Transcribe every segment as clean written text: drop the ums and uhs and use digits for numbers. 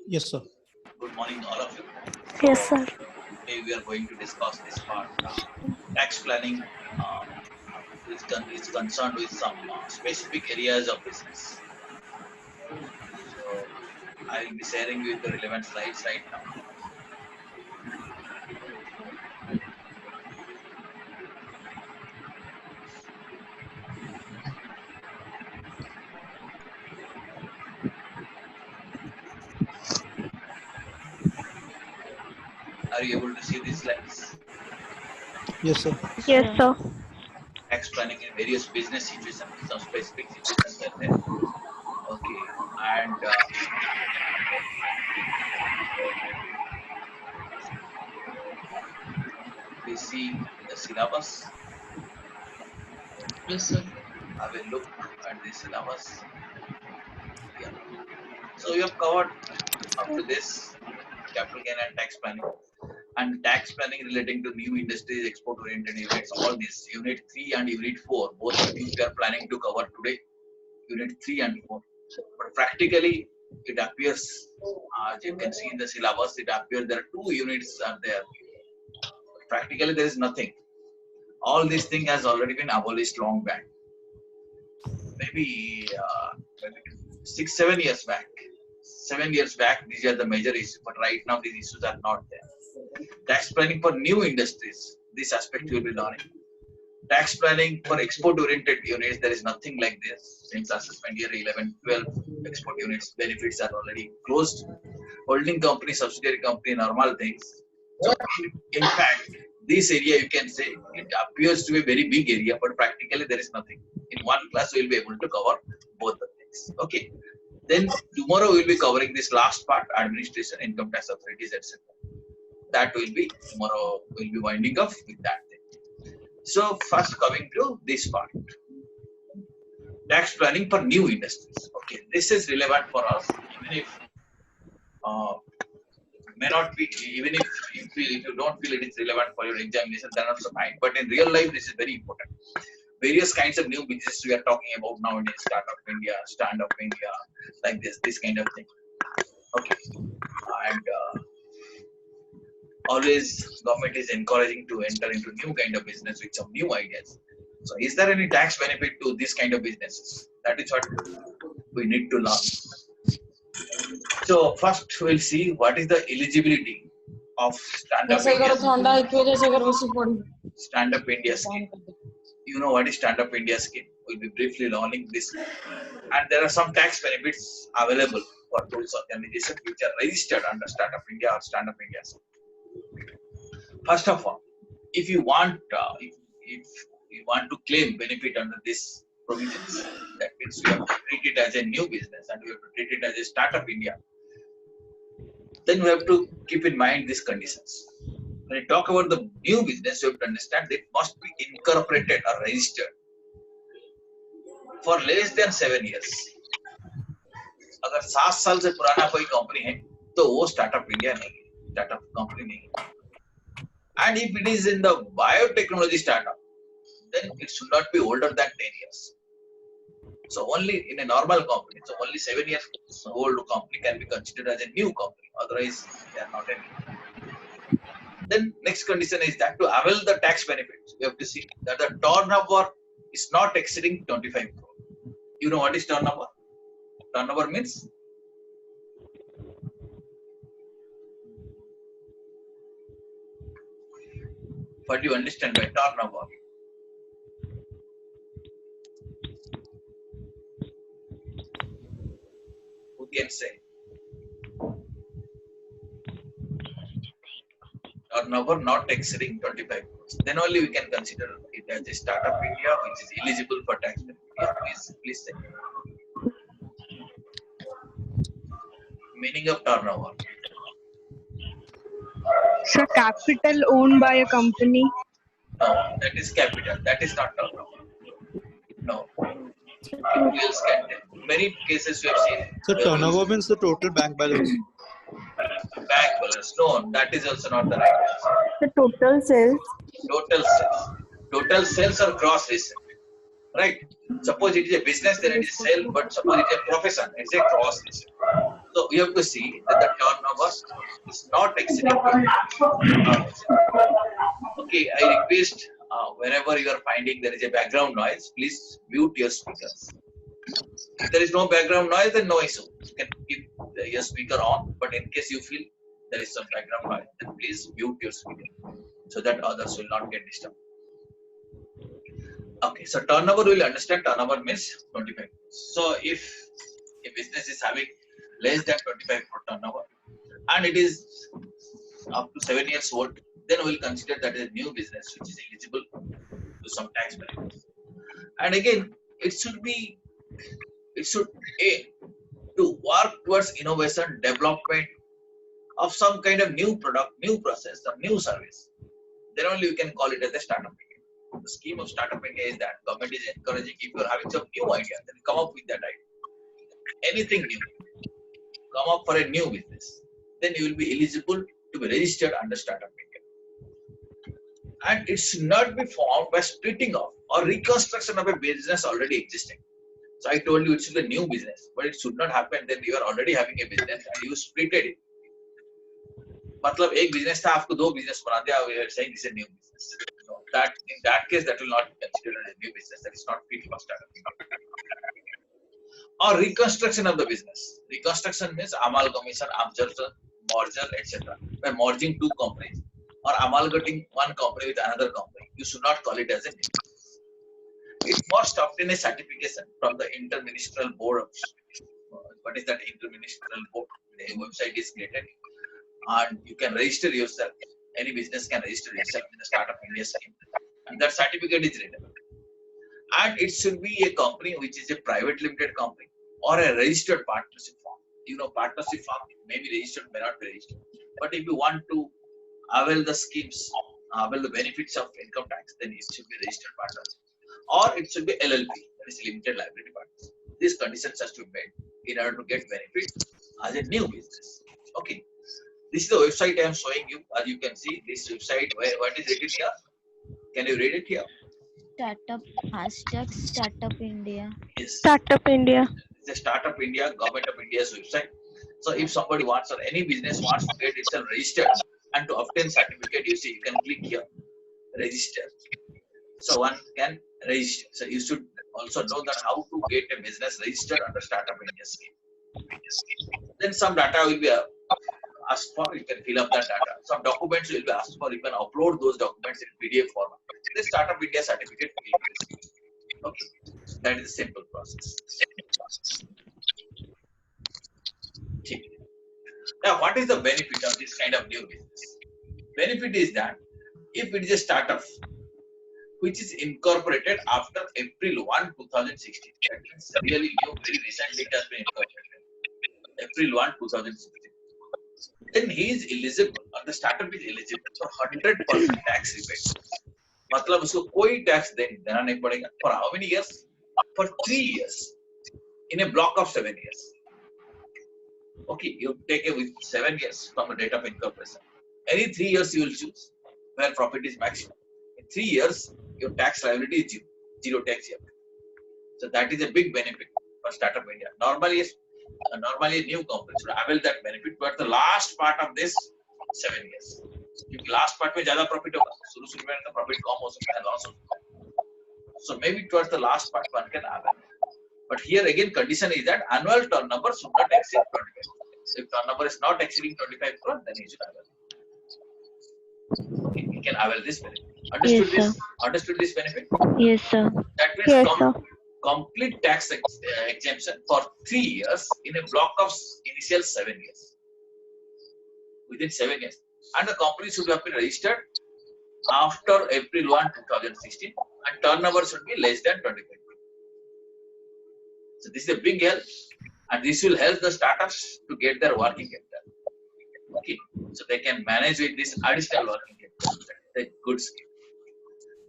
Yes, sir. Good morning, all of you. Yes, So sir. today we are going to discuss this part. Tax planning is concerned with some specific areas of business. So I will be sharing with the relevant slides right now. Are you able to see these slides? Yes, sir. Yes, Sure. sir. Tax planning in various business situations, some specific situations are there. Okay, and we see the syllabus. Yes, sir. I will look at the syllabus. Yeah. So we have covered up to this capital gain and tax planning. And tax planning relating to new industries, export oriented units, all this. Unit 3 and Unit 4, both of these we are planning to cover today. Unit 3 and 4. But practically, it appears, as you can see in the syllabus, it appears there are 2 units are there. Practically, there is nothing. All this thing has already been abolished long back. Maybe 6, 7 years back. 7 years back, these are the major issues. But right now, these issues are not there. Tax planning for new industries, this aspect you will be learning. Tax planning for export oriented units, there is nothing like this. Since assessment year 11, 12, export units benefits are already closed. Holding company, subsidiary company, normal things. So, in fact, this area you can say it appears to be a very big area, but practically there is nothing. In one class, we will be able to cover both the things. Okay. Then tomorrow we will be covering this last part, administration, income tax authorities, etc. That will be tomorrow. We'll be winding up with that thing. So first coming to this part, tax planning for new industries. Okay, this is relevant for us, even if uh, may not be, even if you don't feel it is relevant for your examination, then also fine. But in real life, this is very important. Various kinds of new businesses we are talking about nowadays, Startup India, Stand Up India, like this kind of thing. Okay, and always government is encouraging to enter into new kind of business with some new ideas. So is there any tax benefit to this kind of businesses? That is what we need to learn. So first we'll see what is the eligibility of Jayashekar थोड़ा IQ Jayashekar बस पढ़ Stand Up India scheme. You know what is Stand Up India scheme? We'll be briefly learning this. And there are some tax benefits available for those organizations which are registered under Stand Up India or Stand Up India scheme. First of all, if you want, if you want to claim benefit under this provisions, that means you have to treat it as a new business and you have to treat it as a startup India. Then you have to keep in mind these conditions. When you talk about the new business, you have to understand that it must be incorporated or registered for less than 7 years. अगर 7 साल से पुराना कोई company है तो वो startup India नहीं है, स्टार्टअप कंपनी नहीं है. And if it is in the biotechnology startup, then it should not be older than 10 years. So only in a normal company, so only 7 years old company can be considered as a new company. Otherwise, they are not any. Then next condition is that to avail the tax benefits, we have to see that the turnover is not exceeding 25 crore. You know what is turnover? Turnover means what do you understand by turnover? Who can say? Turnover not exceeding 25 crores. Then only we can consider it as a startup India which is eligible for tax benefit. Yeah, please say. Meaning of turnover. So capital owned by a company. No, that is capital. That is not turnover. No. Who else can tell? Many cases we have seen. So turnover means the total bank balance. Bank balance. No, that is also not the right answer. The total sales. Total sales. Total sales or gross receipt. Right? Suppose it is a business, then it is sale, but suppose it is a profession, it's a gross receipt. So you have to see that the turnover is not exceeding 20%. Okay, I request whenever you are finding there is a background noise, please mute your speakers. If there is no background noise, then no issue. You can keep your speaker on, but in case you feel there is some background noise, then please mute your speaker so that others will not get disturbed. Okay, so turnover, will understand turnover means 25. So if a business is having less than 25 crore turnover and it is up to 7 years old, then we'll consider that as a new business which is eligible to some tax benefits. And again, it should aim to work towards innovation, development of some kind of new product, new process, some new service. Then only you can call it as a startup India. The scheme of startup India is that government is encouraging if you are having some new idea, then come up with that idea. Anything new, come up for a new business. Then you will be eligible to be registered under startup India. And it should not be formed by splitting off or reconstruction of a business already existing. So I told you it should be a new business, but it should not happen then you are already having a business and you splitted it. मतलब एक business था आपको दो business बना दिया, we are saying this is a new business. So that in that case that will not be considered as a new business. That is not fit for startup. Or reconstruction of the business. Reconstruction means amalgamation, absorption, merger, etc. By merging two companies or amalgamating one company with another company, you should not call it as a new business. It must obtain a certification from the interministerial board. What is that interministerial board? The website is created, and you can register yourself. Any business can register yourself in the Startup India scheme, and that certificate is written. And it should be a company which is a private limited company or a registered partnership firm. You know, partnership firm may be registered, may not be registered. But if you want to avail the schemes, avail the benefits of income tax, then it should be registered partnership. Or it should be LLP, that is limited liability partnership. These conditions have to be met in order to get benefit as a new business. Okay, this is the website I am showing you. As you can see, this website, what is written here? Can you read it here? Startup, hashtag Startup India. Yes. Startup India. It's a Startup India, Government of India's website. So if somebody wants or any business wants to get itself registered and to obtain certificate, you see, you can click here, register. So one can register. So you should also know that how to get a business registered under Startup India scheme. Then some data will be asked for. You can fill up that data. Some documents will be asked for. You can upload those documents in PDF format. The Startup India certificate will be received. Okay, that is a simple process. Now, what is the benefit of this kind of new business? Benefit is that if it is a startup which is incorporated after April 1, 2016, that means really new, very recently it has been incorporated. April 1, 2016. Then he is eligible, or the startup is eligible for 100% tax rebate. मतलब उसको कोई tax देना नहीं पड़ेगा. For how many years? For 3 years. In a block of 7 years. Okay, you take it with 7 years from the date of incorporation. Any 3 years you will choose where profit is maximum. In 3 years, your tax liability is zero tax year. So that is a big benefit for Startup India. Normally a new company should avail that benefit, but the last part of this 7 years. क्योंकि last part में ज़्यादा profit होगा, शुरू में तो profit कम हो सकता है, loss हो सकता है. So maybe towards the last part one can avail. But here again condition is that annual turnover should not exceed 25 crore. If turnover is not exceeding 25 crore, then he should avail. Okay, he can avail this benefit. Understood Yes, this? Understood this benefit? Yes, sir. That means Yes, sir. complete tax exemption for 3 years in a block of initial 7 years. Within 7 years. And the company should have been registered after April 1, 2016 and turnover should be less than 25 crore. So this is a big help and this will help the startups to get their working capital. Okay, so they can manage with this additional working capital. That's a good scheme.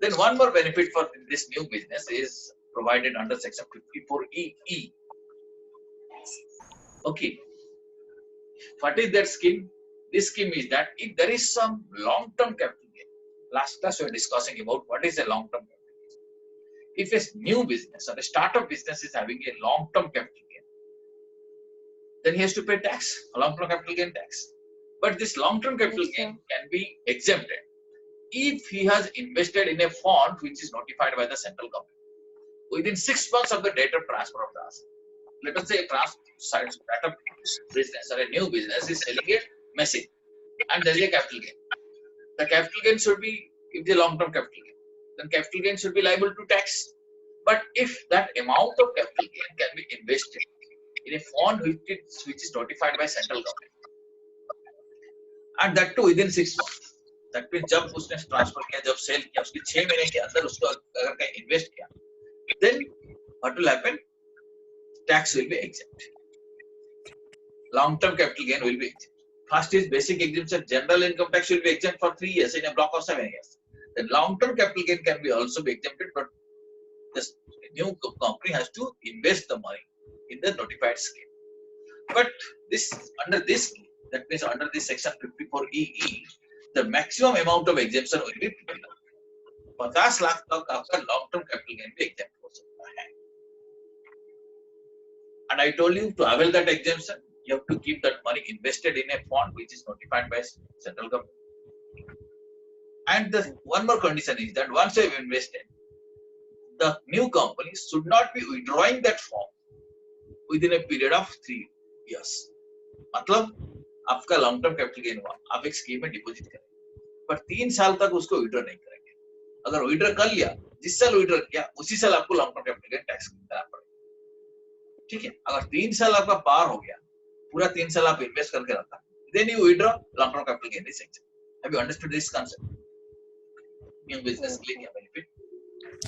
Then one more benefit for this new business is provided under section 54EE. Okay, what is that scheme? This scheme is that if there is some long-term capital gain, last class we were discussing about what is a long-term capital gain. If a new business or a startup business is having a long-term capital gain, then he has to pay tax, long-term capital gain tax. But this long-term capital Yes, sir. gain can be exempted if he has invested in a fund which is notified by the central government within 6 months of the date of transfer of the asset. Let us say a startup business or a new business is selling a machine and there is a capital gain. The capital gain should be, if the long-term capital gain, then capital gain should be liable to tax. But if that amount of capital gain can be invested in a fund which is notified by central government, and that too within 6 months, that means जब उसने transfer किया, जब cell किया, उसके 6 महीने के अंदर उसको अगर कहीं इन्वेस्ट किया, then what will happen? Tax will be exempt. Long-term capital gain will be exempt. First is basic exemption. General income tax will be exempt for 3 years in a block of 7 years. Then long-term capital gain can be also be exempted, but the new company has to invest the money in the notified scheme. But this under this, that means under this section 54EE, the maximum amount of exemption will be 50 lakh. 50 lakh तक आपका long-term capital gain भी exempt हो सकता है. And I told you to avail that exemption, you have to keep that money invested in a fund which is notified by central government. And the one more condition is that once you have invested, the new company should not be withdrawing that fund within a period of 3 years. मतलब आपका long term capital gain हुआ, आप एक scheme में deposit करें, पर 3 साल तक उसको विड्रॉ नहीं करेंगे. अगर विड्रॉ कर लिया, जिस साल विड्रॉ किया उसी साल आपको long term capital gain tax देना पड़ेगा. ठीक है. अगर 3 साल आपका पार हो गया, पूरा 3 साल आप इन्वेस्ट करके रखा, then you withdraw, long term capital gain is exempt. Have you understood this concept? New business के लिए क्या benefit?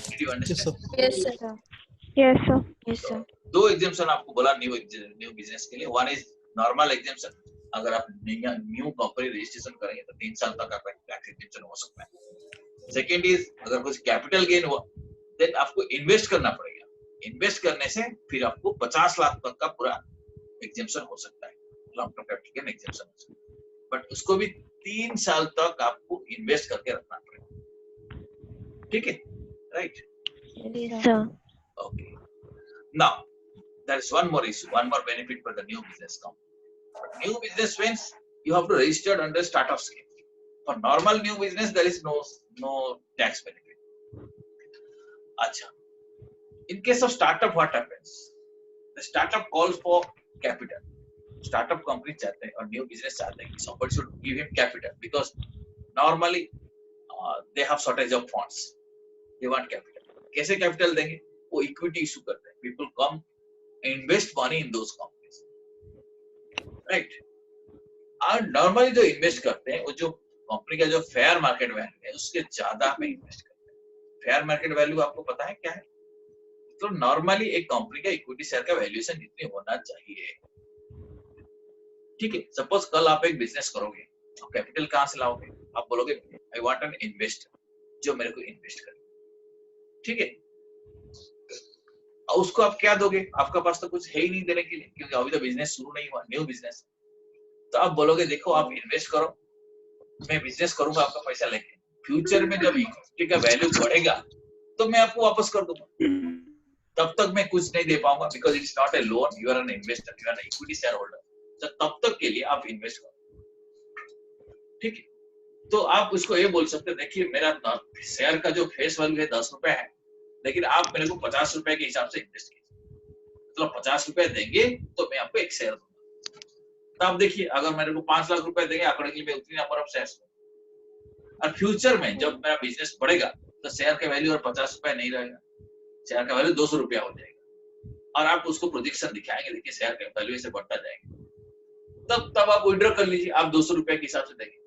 Did you Yes, understand? sir. Yes, sir. Sir. Yes, sir. Yes, sir. दो एग्जाम्पशन आपको बोला new business के लिए. One is normal exemption, अगर आप न्यू कंपनी रजिस्ट्रेशन करेंगे तो 3 साल तक आपका टैक्स एग्जेम्पशन हो सकता है. सेकंड इज अगर कुछ कैपिटल गेन हुआ, देन आपको इन्वेस्ट करना पड़ेगा. इन्वेस्ट करने से फिर आपको 50 लाख तक का पूरा एग्जेम्पशन हो सकता है, long term capital gain exemption हो सकता है. बट उसको भी 3 साल तक आपको इन्वेस्ट करके रखना पड़ेगा. ठीक है, right? Yes, sir. Okay. Now, there is one more issue, one more benefit for the new business company. New business means you have to register under startup scheme. For normal new business, there is no tax benefit. Acha. In case of startup, what happens? The startup calls for capital. Startup company चाहते हैं और new business चाहते हैं कि somebody should give him capital because normally they have shortage of funds. They want capital. कैसे capital देंगे? वो equity issue करते हैं. People come invest money in those companies, right? और नॉर्मली जो इन्वेस्ट करते हैं वो जो कंपनी का जो फेयर मार्केट वैल्यू है उसके ज्यादा में इन्वेस्ट करते हैं. फेयर मार्केट वैल्यू आपको पता है क्या है? तो नॉर्मली एक कंपनी का इक्विटी शेयर का वैल्यूएशन जितनी होना चाहिए. ठीक है. सपोज कल आप एक बिजनेस करोगे, आप कैपिटल कहाँ से लाओगे? आप बोलोगे आई वांट एन इन्वेस्टर जो मेरे को इन्वेस्ट करे. ठीक है. और उसको आप क्या दोगे? आपका पास तो कुछ है ही नहीं देने के लिए, क्योंकि अभी तो बिजनेस शुरू नहीं हुआ, न्यू बिजनेस. तो आप बोलोगे देखो आप इन्वेस्ट करो, मैं बिजनेस करूंगा आपका पैसा लेके, फ्यूचर में जब इक्विटी का वैल्यू बढ़ेगा तो मैं आपको वापस कर दूंगा. तब तक मैं कुछ नहीं दे पाऊंगा because it's not a loan, you are an investor, you are an equity share holder. तो तब तक के लिए आप इन्वेस्ट करो. ठीक है. तो आप उसको ये बोल सकते हैं देखिए मेरा शेयर का जो फेस वैल्यू है 10 रुपए है, लेकिन आप मेरे को 50 रुपए के हिसाब से इन्वेस्ट कीजिए. मतलब 50 रुपए देंगे तो मैं आपको एक शेयर दूंगा. तो आप देखिए अगर मेरे को 5 लाख रुपए देंगे अकॉर्डिंगली मैं उतनी नंबर ऑफ शेयर्स. और फ्यूचर में जब मेरा बिजनेस बढ़ेगा तो शेयर का वैल्यू और 50 रुपए नहीं रहेगा, शेयर का वैल्यू 200 रुपया हो जाएगा. और आप उसको प्रोजेक्शन दिखाएंगे, देखिए शेयर का वैल्यू ऐसे बढ़ता जाएगा. तब आप विड्रॉ कर लीजिए, आप 200 रुपए के हिसाब से देंगे.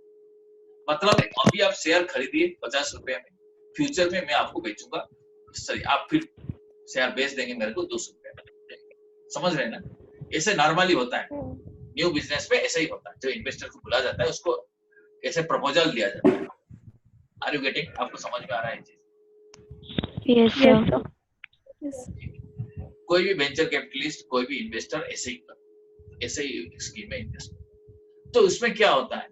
मतलब अभी आप शेयर खरीदिए 50 रुपए में, फ्यूचर में मैं आपको बेचूंगा, सॉरी आप फिर शेयर बेच देंगे मेरे को 200 रुपए. समझ रहे हैं ना? ऐसे नॉर्मली होता है न्यू बिजनेस में, ऐसा ही होता है. जो इन्वेस्टर को बुला जाता है उसको ऐसे प्रपोजल दिया जाता है. Are you getting? आपको समझ में आ रहा है चीज? Yes, sir. कोई भी वेंचर कैपिटलिस्ट, कोई भी इन्वेस्टर ऐसे ही स्कीम में इन्वेस्ट. तो उसमें क्या होता है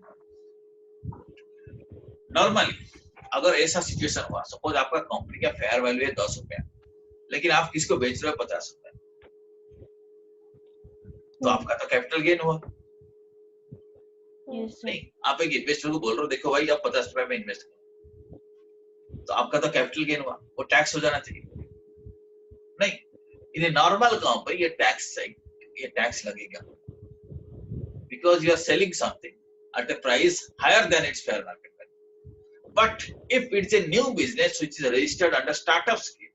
नॉर्मली, अगर ऐसा सिचुएशन हुआ, सपोज आपका कंपनी का फेयर वैल्यू है 10 रुपया, लेकिन आप किसको बेच रहे हो 50 रुपए, तो आपका तो कैपिटल गेन हुआ Yes, sir. नहीं। आप एक इन्वेस्टर को बोल रहे हो देखो भाई आप 50 रुपए में इन्वेस्ट करो, तो आपका तो कैपिटल गेन हुआ, वो टैक्स हो जाना चाहिए नहीं। इन नॉर्मल कंपनी ये टैक्स लगेगा because you are selling something at a price higher than its fair market value. But if it's a new business which is registered under startup scheme,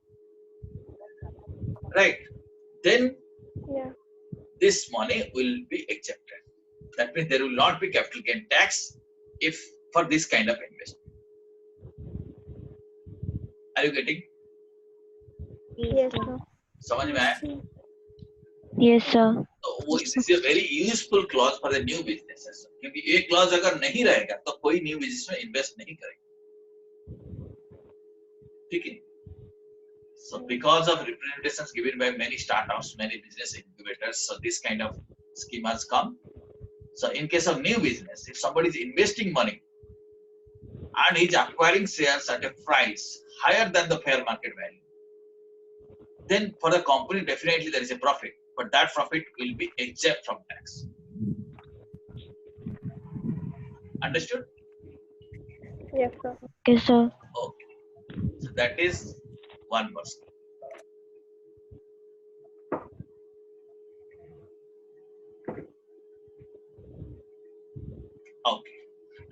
right, then Yeah. this money will be exempted. That means there will not be capital gain tax if for this kind of investment. Are you getting? Yes, sir. समझ में आया? Yes, sir. तो वो is a very useful clause for the new businesses, क्योंकि ये clause अगर नहीं रहेगा तो कोई न्यू बिजनेस में इन्वेस्ट नहीं करेगा, ठीक है। So because of representations given by many startups, many business incubators, so this kind of scheme has come. So in case of new business, if somebody is investing money and he's acquiring shares at a price higher than the fair market value, then for the company definitely there is a profit, but that profit will be exempt from tax. Understood? Yes, sir. Yes, sir. Okay. So that is one more scheme. Okay.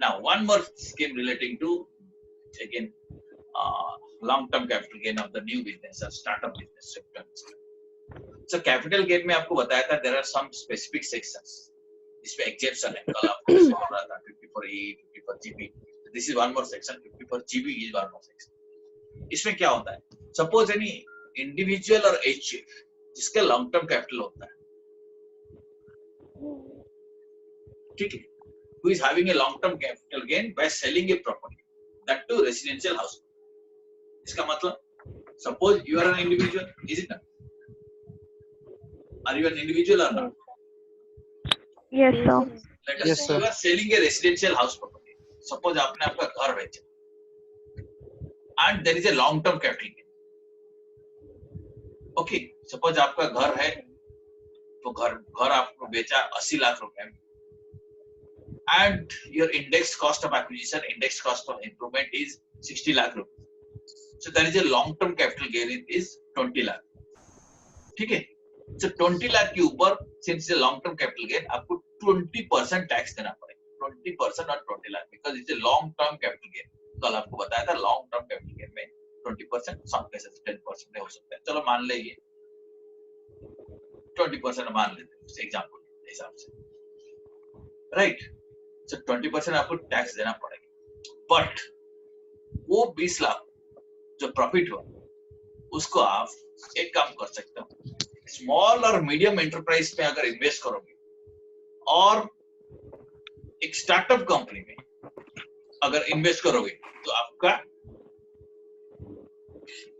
Now one more scheme relating to again long-term capital gain of the new business or startup business sector. So capital gain में आपको बताया था there are some specific sections. इसमें exemption है, कल आपको बोल रहा था 54E, 54GB. This is one more section. 54GB is one more section. इसमें क्या होता है? Suppose any individual or HUF जिसका long term capital होता है, ठीक है, who is having a long term capital gain by selling a property, that too residential house. इसका मतलब suppose you are an individual, is it not? Are you an individual or not? Yes, sir. Let us Yes, say sir. you are selling a residential house property. Suppose आपने आपका घर बेचा and there is a long term capital gain. Okay, suppose आपका घर है तो घर आपको बेचा 80 लाख रुपए में and your indexed cost of acquisition, indexed cost of improvement is 60 lakh rupees. So there is a long term capital gain is 20 lakh. ठीक है? So 20 lakh के ऊपर since it's a long term capital gain आपको 20% tax देना पड़ेगा, 20% और 20 lakh because it's a long term capital gain. कल आपको बताया था long term capital gain में 20%, some cases 10% हो सकता है। चलो मान ले ये 20% मान लेते हैं एग्जाम्पल हिसाब से, राइट। So 20% आपको टैक्स देना पड़ेगा, बट वो 20 लाख जो प्रॉफिट हो उसको आप एक काम कर सकते हो, स्मॉल और मीडियम एंटरप्राइज में अगर इन्वेस्ट करोगे और एक स्टार्टअप कंपनी में अगर इन्वेस्ट करोगे तो आपका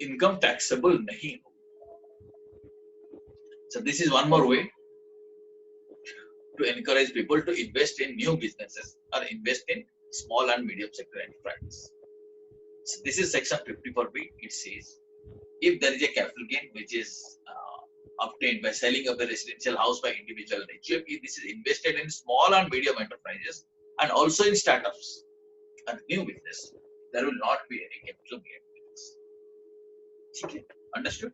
इनकम टैक्सेबल नहीं हो। So this is one more way to encourage people to invest in new businesses or invest in small and medium sector enterprises. So this is section 54B. It says if there is a capital gain which is obtained by selling of the residential house by individual HUF, if this is invested in small and medium enterprises and also in startups and new business, there will not be any capital gain. Okay, understood?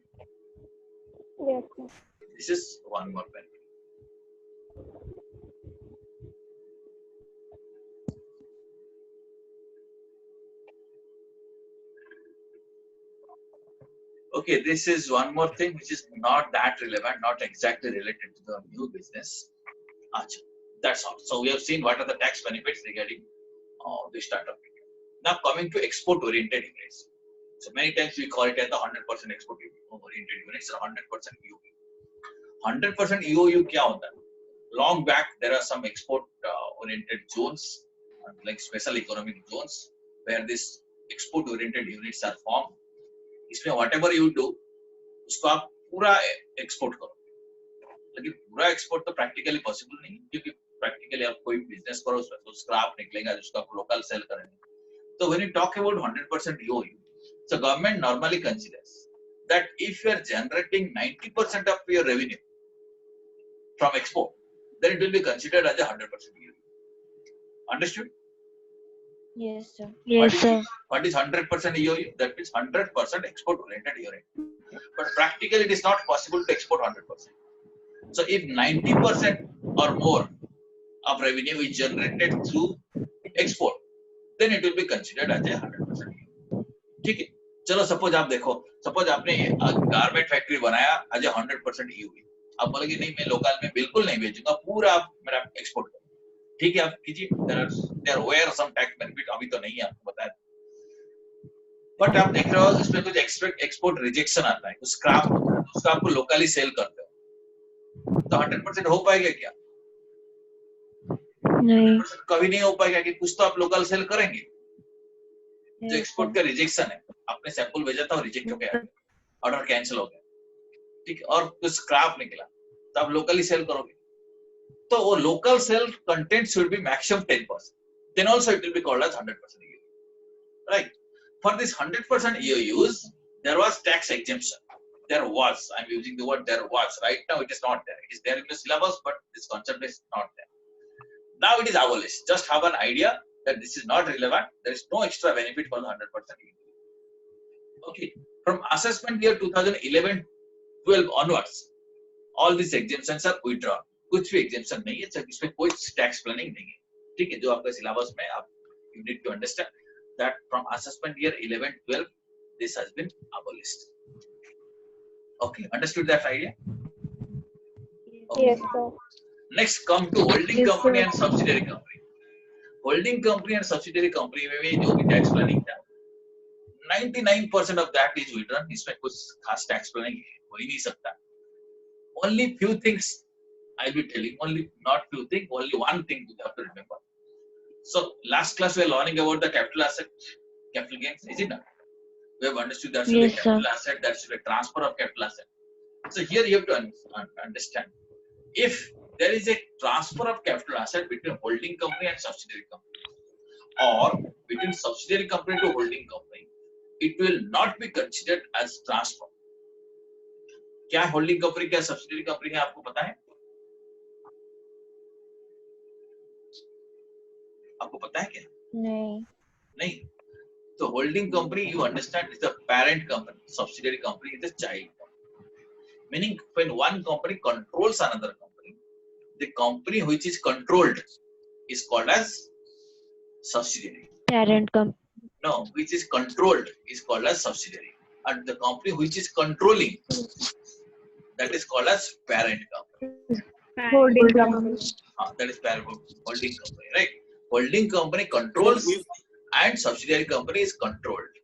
Yes, sir. This is one more benefit. Okay, this is one more thing which is not that relevant, not exactly related to the new business. Achha, that's all. So we have seen what are the tax benefits regarding the startup. Now coming to export-oriented units. So many times we call it as the 100% export-oriented units or 100% EOU. 100% EOU क्या होता है? Long back there are some export-oriented zones, like special economic zones, where these export-oriented units are formed. इसमें whatever you do, उसको आप पूरा export करो, लेकिन पूरा एक्सपोर्ट तो प्रैक्टिकली पॉसिबल नहीं, क्योंकि प्रैक्टिकली आप कोई बिजनेस करो उसमें तो स्क्रैप निकलेगा जिसको आप लोकल सेल करेंगे। तो when you talk about 100% EOU, so government normally considers that if you are generating 90% of your revenue from export, then it will be considered as a 100% EOU. Understood? Yes, sir. Yes, sir. What is 100% EOU? That means 100% export oriented unit. But practically it is not possible to export 100%. So if 90% or more of revenue is generated through export, then it will be considered as a 100% EOU. ठीक है? चलो suppose आप देखो, suppose आपने garment factory बनाया as a 100% EOU, आप बोलेंगे नहीं मैं लोकल में बिल्कुल नहीं बेचूंगा, पूरा आप मेरा एक्सपोर्ट करो, ठीक है आप कीजिए, there are were some tax benefit, अभी तो नहीं है आपको बताया, बट आप देख रहे हो इसमें कुछ एक्सपोर्ट रिजेक्शन आता है, कुछ स्क्रैप होता है, उसका आपको लोकली सेल करते हो, तो 100% हो पाएगा क्या? नहीं, कभी नहीं हो पाएगा कि कुछ तो आप लोकल सेल करेंगे। जो एक्सपोर्ट का रिजेक्शन है, आपने सैंपल भेजा था और रिजेक्ट हो गया, ऑर्डर कैंसिल हो गया, ठीक है, और कुछ स्क्रैप निकला, तो आप लोकली सेल करोगे, तो वो local cell content should be maximum 10%, then also it will be called as 100% EOU, right? For this 100% EOUs, there was tax exemption. There was, I'm using the word there was, right now it is not there, it is there in the syllabus, but this concept is not there. Now it is abolished. Just have an idea that this is not relevant, there is no extra benefit for the 100% EOU. Okay, from assessment year 2011-12 onwards, all these exemptions are withdrawn. कुछ भी exemption नहीं है, इसमें कोई tax planning नहीं है, ठीक है, जो आपका syllabus में आप you need to understand that from assessment year 11-12 this has been abolished. Okay, understood that idea? Okay. yes, sir. Next come to holding Yes, company sir. and subsidiary company. Holding company and subsidiary company में भी जो भी tax planning था, 99% of that is withdrawn. इसमें कुछ खास tax planning हो ही नहीं सकता. Only few things I'll be telling, only not few things, only one thing you have to remember. So last class we were learning about the capital asset, capital gains, is it not? We have understood that should be Yes, capital sir. asset, that should be transfer of capital asset. So here you have to understand, if there is a transfer of capital asset between holding company and subsidiary company, or between subsidiary company to holding company, it will not be considered as transfer. क्या holding company क्या subsidiary company है आपको पता है? आपको पता है क्या? नहीं, नहीं, तो holding company you understand is the parent company, subsidiary company is the child company. Meaning when one company controls another company, the company which is controlled is called as subsidiary. parent company. No, which is controlled is called as subsidiary, and the company which is controlling, that is called as parent company. Holding company. That is parent holding company, right? Holding company controls and subsidiary company is controlled.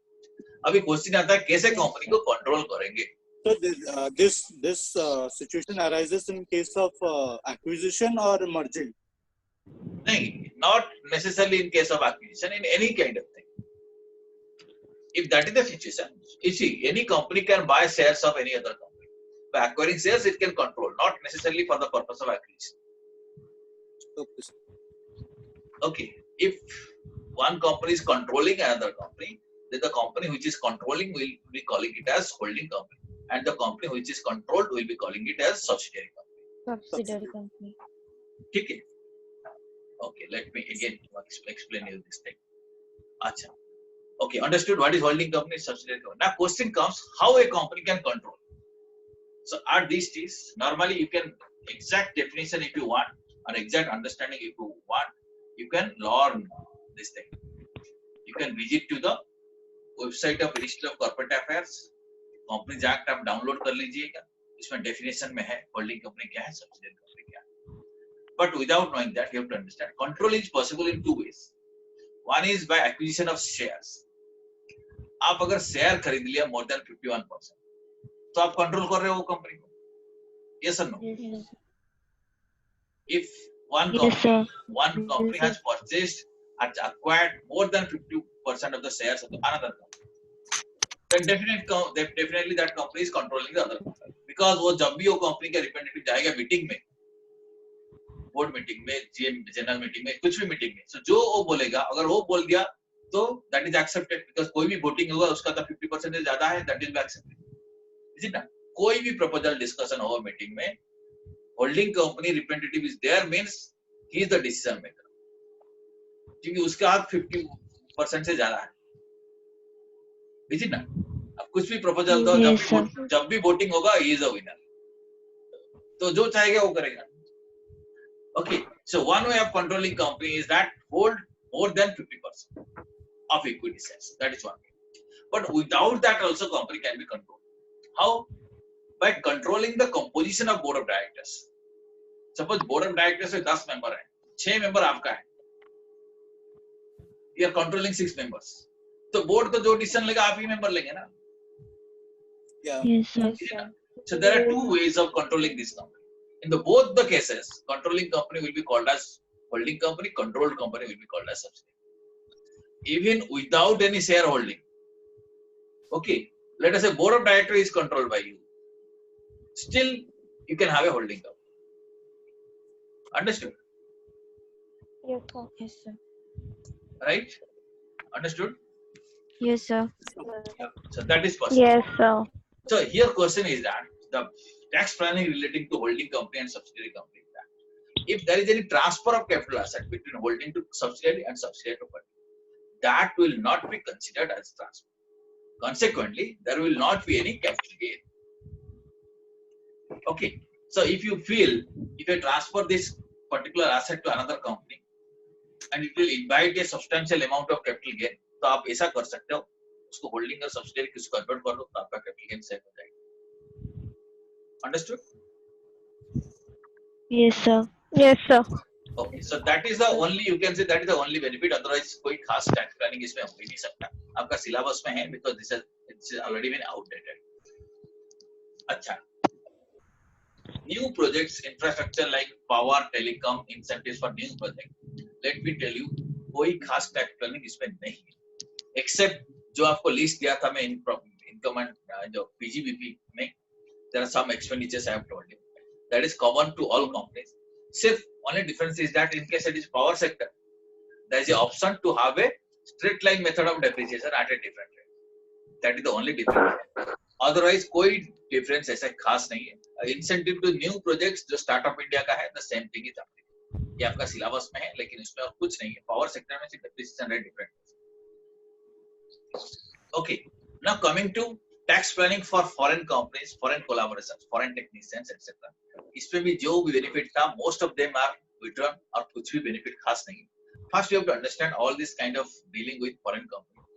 अभी question आता है कैसे company को control करेंगे? So this situation arises in case of acquisition or merging. नहीं, not necessarily in case of acquisition, in any kind of thing. If that is the situation, you see, any company can buy shares of any other company. By acquiring shares, it can control, not necessarily for the purpose of acquisition. Okay. Okay, if one company is controlling another company, then the company which is controlling will be calling it as holding company, and the company which is controlled will be calling it as subsidiary company. Subsidiary company. ठीक है? Okay, let me again explain you this thing. Acha. Okay, understood what is holding company, subsidiary company. Now question comes, how a company can control? So at these days, normally you can exact definition if you want, or exact understanding if you want, you can learn this thing. You can visit to the website of Ministry of Corporate Affairs, Companies Act आप download कर लीजिएगा, इसमें definition में है holding company क्या है, subsidiary company क्या है. But without knowing that, you have to understand control is possible in two ways. One is by acquisition of shares. आप अगर शेयर खरीद लिया more than 51%, तो आप कंट्रोल कर रहे हो वो कंपनी को. Yes or no? Yes, If one yes, sir. company has purchased and acquired more than 50% of the shares of another company, then definitely that company is controlling the other company. Because वो जब भी वो company का representative जाएगा meeting में, board meeting में, general meeting में, कुछ भी मीटिंग में, so जो वो बोलेगा, अगर वो बोल दिया तो that is accepted, because कोई भी वोटिंग होगा उसका तो 50% से ज्यादा है, that will be accepted. Is it not? कोई भी प्रपोजल डिस्कशन हो मीटिंग में, holding company representative is there means he is the decision maker, क्योंकि उसका हाथ 50% से ज्यादा है, ना? अब कुछ भी प्रपोजल दो, Yes, sir. जब भी वोटिंग होगा ही इज अ विनर, तो जो चाहेगा वो करेगा. Okay, so one way of controlling company is that hold more than 50% of equity shares. That is one way. But without that also company can be controlled. How? By controlling the composition of board of directors. Suppose board of directors में 10 member है, 6 member आपका है. You are controlling 6 members. तो board तो जो decision लेगा आप ही member लेंगे ना. Yeah. Yes, sir. Yes, sir. So there are two ways of controlling this company. In the both the cases, controlling company will be called as holding company, controlled company will be called as subsidiary. Even without any shareholding. Okay, let us say board of directors is controlled by you. Still, you can have a holding company. Understood? Yes, sir. Yes, sir. Right? Understood? Yes, sir. So that is possible. Yes, sir. So here question is that the tax planning relating to holding company and subsidiary company is that if there is any transfer of capital asset between holding to subsidiary and subsidiary to holding, that will not be considered as transfer. Consequently, there will not be any capital gain. Okay. So if you feel if you transfer this particular asset to another company and it will invite a substantial amount of capital gain, तो आप ऐसा कर सकते हो, उसको holding और subsidiary किसको convert कर दो, तो आपका कैपिटल गेन सेव हो जाएगा. Understood? Yes, sir. Yes, sir. Okay, so that is the only, you can say that is the only benefit. Otherwise, कोई खास tax planning इसमें हो ही नहीं सकता. आपका syllabus में है because this is already been outdated. अच्छा. New projects, infrastructure like power, telecom, incentives for new project. Let me tell you, कोई खास tax planning इसमें नहीं है. Except जो आपको list दिया था मैं income and जो PGBP में, there are some expenditures I have told you. That is common to all companies. Sif, only difference is that in case it is power sector, there is an option to have a straight line method of depreciation at a different rate. That is the only difference. Otherwise, कोई difference ऐसा खास नहीं है. Incentive to new projects जो startup India का है, the same thing is applicable. ये आपका syllabus में है, लेकिन इसमें और कुछ नहीं है. Power sector में सिर्फ depreciation rate different. Okay, now coming to tax planning for foreign companies, foreign collaborations, foreign technicians, etc. इसमें भी जो भी benefit था, most of them are withdrawn और कुछ भी benefit खास नहीं. First, you have to understand all this kind of dealing with foreign companies.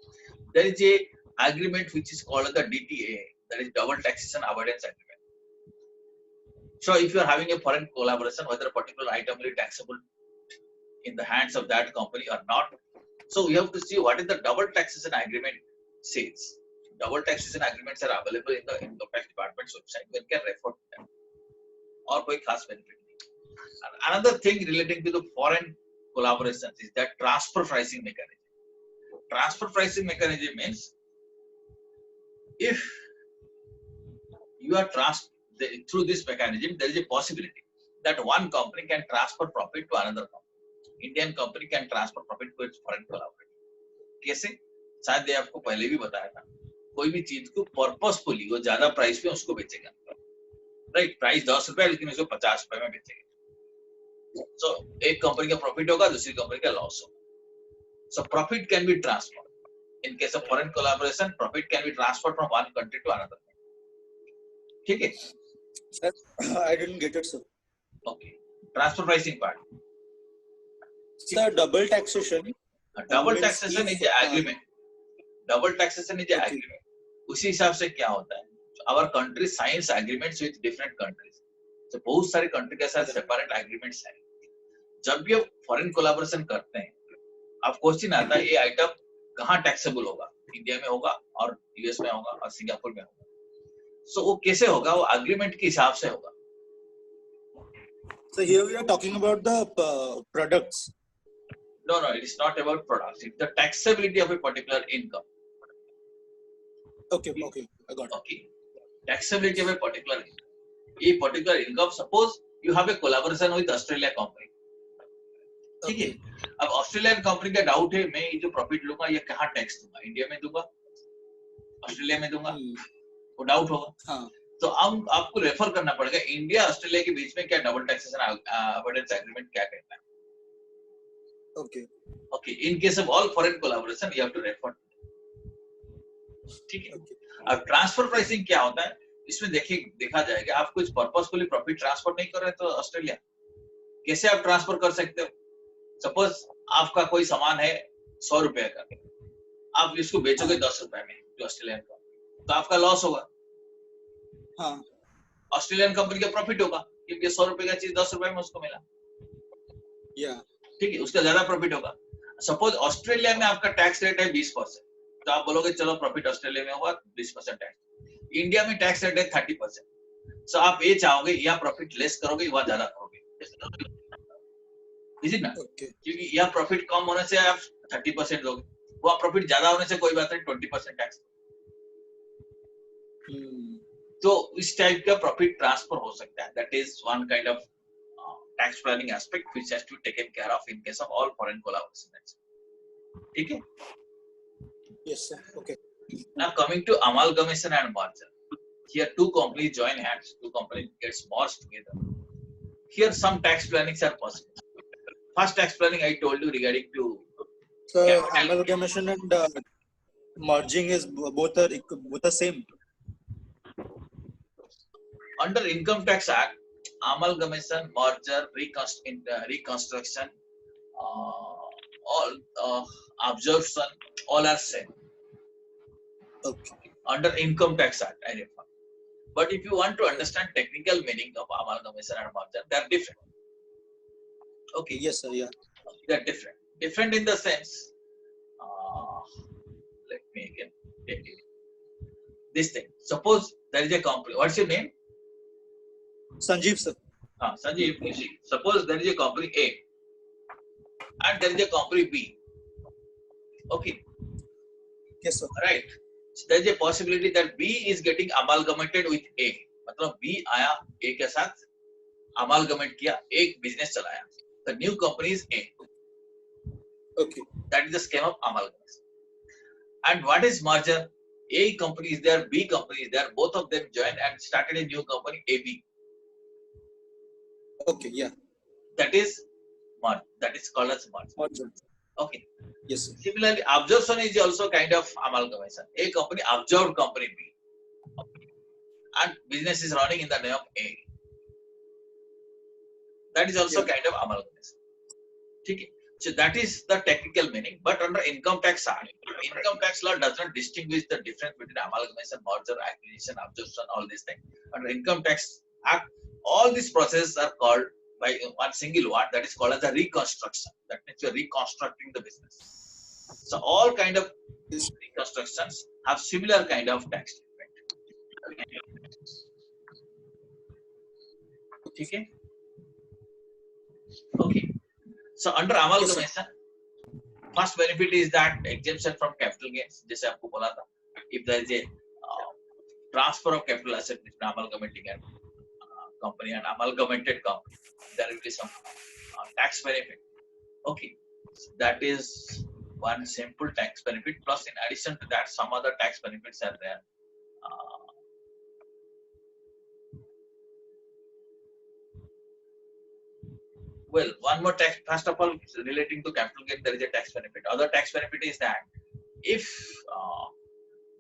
There is a agreement which is called the DTA, that is Double Taxation Avoidance Agreement. So, if you are having a foreign collaboration, whether a particular item will be taxable in the hands of that company or not, so we have to see what is the Double Taxation Agreement says. Double taxation agreements are available in the income tax department's website. You can refer to them. और कोई खास benefit नहीं. Another thing relating to the foreign collaborations is that transfer pricing mechanism. Transfer pricing mechanism means if you are through this mechanism, there is a possibility that one company can transfer profit to another company. Indian company can transfer profit to its foreign collaborator. कैसे? शायद ये आपको पहले भी बताया था. कोई भी चीज को पर्पसफुली वो ज्यादा प्राइस पे उसको बेचेगा, राइट? प्राइस 10 रुपए लेकिन उसको 50 रुपए में बेचेगा. सो एक कंपनी का प्रॉफिट होगा, दूसरी कंपनी का लॉस होगा. So profit can be transferred in case of foreign collaboration. Profit can be transferred from one country to another. ठीक है? I didn't get it, sir. Okay, transfer pricing part. Sir, double taxation. Double taxation is an agreement. Double taxation is an agreement. उसी हिसाब से क्या होता है? Our country signs agreements with different countries. So बहुत सारे कंट्री के साथ सेपरेट एग्रीमेंट्स हैं. जब भी आप फॉरेन कोलैबोरेशन करते हैं, आप क्वेश्चन आता है ये आइटम कहाँ टैक्सेबल होगा? इंडिया में होगा और यूएस में होगा और सिंगापुर में होगा. सो वो कैसे होगा? वो एग्रीमेंट के हिसाब से होगा. So here we are talking about the products. No, it is not about products. It's the taxability of a particular income. Okay, I got it. Okay, taxability of a particular income. A particular income. Suppose you have a collaboration with Australia company. ठीक है? अब Australian company का doubt है, मैं ये जो profit लूंगा ये कहाँ टैक्स दूंगा? इंडिया में दूंगा, ऑस्ट्रेलिया में दूंगा? वो डाउट होगा. हाँ. तो अब आपको रेफर करना पड़ेगा इंडिया ऑस्ट्रेलिया के बीच में क्या डबल टैक्सेशन अवॉइडेंस एग्रीमेंट क्या कहता है. Okay. Okay, in case of all foreign collaboration you have to refer. ठीक है. Okay. अब ट्रांसफर प्राइसिंग क्या होता है इसमें देखा जाएगा. आप कुछ पर्पसफुली प्रॉफिट ट्रांसफर नहीं कर रहे तो ऑस्ट्रेलिया कैसे आप ट्रांसफर कर सकते हो. सपोज आपका कोई सामान है 100 रुपए का, आप इसको बेचोगे 10 रुपए में जो ऑस्ट्रेलियन का, तो आपका लॉस होगा. हाँ. ऑस्ट्रेलियन कंपनी का प्रॉफिट होगा क्योंकि 100 रुपए का चीज 10 रुपए में उसको मिला. Yeah. ठीक है, उसका ज्यादा प्रॉफिट होगा. सपोज ऑस्ट्रेलिया में आपका टैक्स रेट है 20%, तो आप बोलोगे चलो प्रॉफिट ऑस्ट्रेलिया में होगा 20% टैक्स. इंडिया में टैक्स रेट है 30%, सो आप ये चाहोगे यहाँ प्रॉफिट लेस करोगे वहां ज्यादा करोगे. इज इट ना? Okay. क्योंकि यहाँ प्रॉफिट कम होने से आप 30% दोगे, वहां प्रॉफिट ज्यादा होने से कोई बात नहीं 20% टैक्स. तो इस टाइप का प्रॉफिट ट्रांसफर हो सकता है. That is one kind of tax planning aspect which has to be taken care of in case of all foreign collaboration. ठीक है. Yes, sir. Okay. Now coming to amalgamation and merger. Here two companies join hands, two companies gets merged together. Here some tax plannings are possible. First tax planning I told you regarding to So capital. amalgamation and merging is both are same. Under Income Tax Act, amalgamation, merger, reconstruction, all absorption, all are same. Okay. Under Income Tax Act, I refer. But if you want to understand technical meaning of amalgamation and merger, they are different. Okay, Yes, sir. Yeah. they are different. Different in the sense. Let me again take it. This thing. Suppose there is a company. What's your name? Sanjeev, sir. Sanjeev, you see, suppose there is a company A and there is a company B. Okay, Yes, sir. right. So there is a possibility that B is getting amalgamated with A. मतलब B आया A के साथ amalgamate किया, एक business चलाया. The new company is A. Okay. That is the scheme of amalgamation. And what is merger? A company is there, B company is there. Both of them joined and started a new company AB. Okay. Yeah. That is merge. That is called as merge. Merger. Okay. Yes, sir. Similarly, absorption is also kind of amalgamation. A company absorbed company B. Okay. And business is running in the name of A. That is also Yeah. kind of amalgamation. Okay. So that is the technical meaning. But under Income Tax Act, Income Tax law does not distinguish the difference between amalgamation, merger, acquisition, absorption, all these things. Under Income Tax Act, all these processes are called by one single word, that is called as a reconstruction. That means you are reconstructing the business. So all kind of reconstructions have similar kind of tax treatment. Okay. Okay. So under amalgamation, first benefit is that exemption from capital gains. जैसे आपको बोला था, if there is a transfer of capital asset between amalgamating and company and amalgamated company, there will be some tax benefit. Okay, so that is one simple tax benefit. Plus, in addition to that, some other tax benefits are there. Well, one more tax. First of all, relating to capital gain, there is a tax benefit. Other tax benefit is that if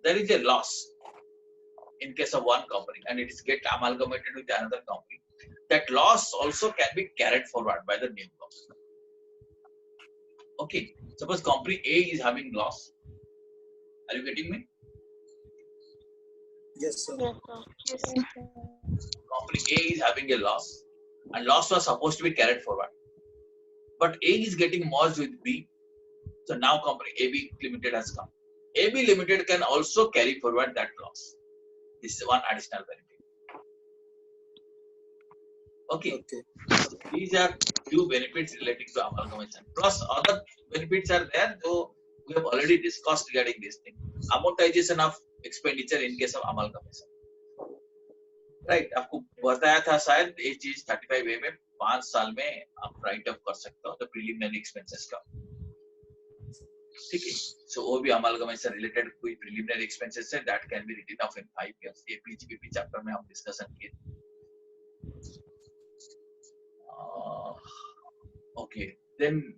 there is a loss in case of one company and it is get amalgamated with another company, that loss also can be carried forward by the new company. Okay, suppose company A is having loss. Are you getting me? Yes, sir. Company A is having a loss, and loss was supposed to be carried forward. But A is getting merged with B, so now company AB Limited has come. AB Limited can also carry forward that loss. This is one additional benefit. Okay. Okay. These are few benefits relating to amalgamation. Plus other benefits are there, so we have already discussed regarding this thing. Amortization of expenditure in case of amalgamation. Right, आपको बताया था शायद ये चीज 35A में 5 साल में आप राइट ऑफ कर सकते हो द प्रीलिमिनरी एक्सपेंसेस का. ठीक है. So OB amalgamation related कोई preliminary expenses है that can be written off in 5 years. ये PGBP chapter में हम discussion किए. Okay. Then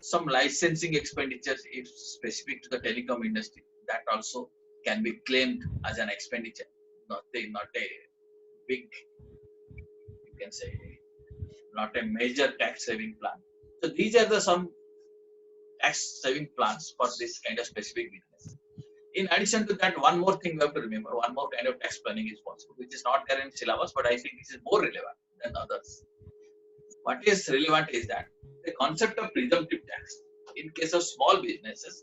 some licensing expenditures if specific to the telecom industry that also can be claimed as an expenditure. Not a big, you can say, not a major tax saving plan. So these are the some tax saving plans for this kind of specific business. In addition to that, one more thing we have to remember, one more kind of tax planning is possible, which is not there in syllabus, but I think this is more relevant than others. What is relevant is that the concept of presumptive tax in case of small businesses,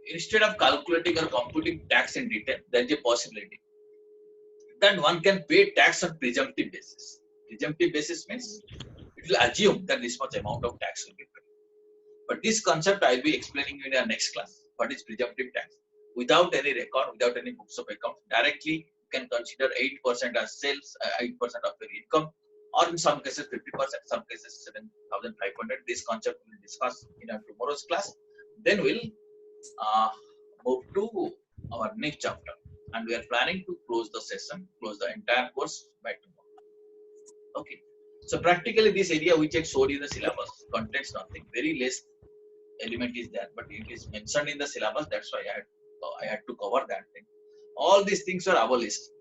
instead of calculating or computing tax in detail, there is a possibility that one can pay tax on presumptive basis. Presumptive basis means it will assume that this much amount of tax will be paid. But this concept I will be explaining in our next class. What is presumptive tax? Without any record, without any books of accounts, directly you can consider 8% as sales, 8% of your income, or in some cases 50%, some cases 7,500. This concept we will discuss in our tomorrow's class. Then we'll move to our next chapter, and we are planning to close the session, close the entire course by tomorrow. Okay. So practically this area which I showed you in the syllabus contains nothing. Very less element is there, but it is mentioned in the syllabus. That's why I had to cover that thing. All these things are our list.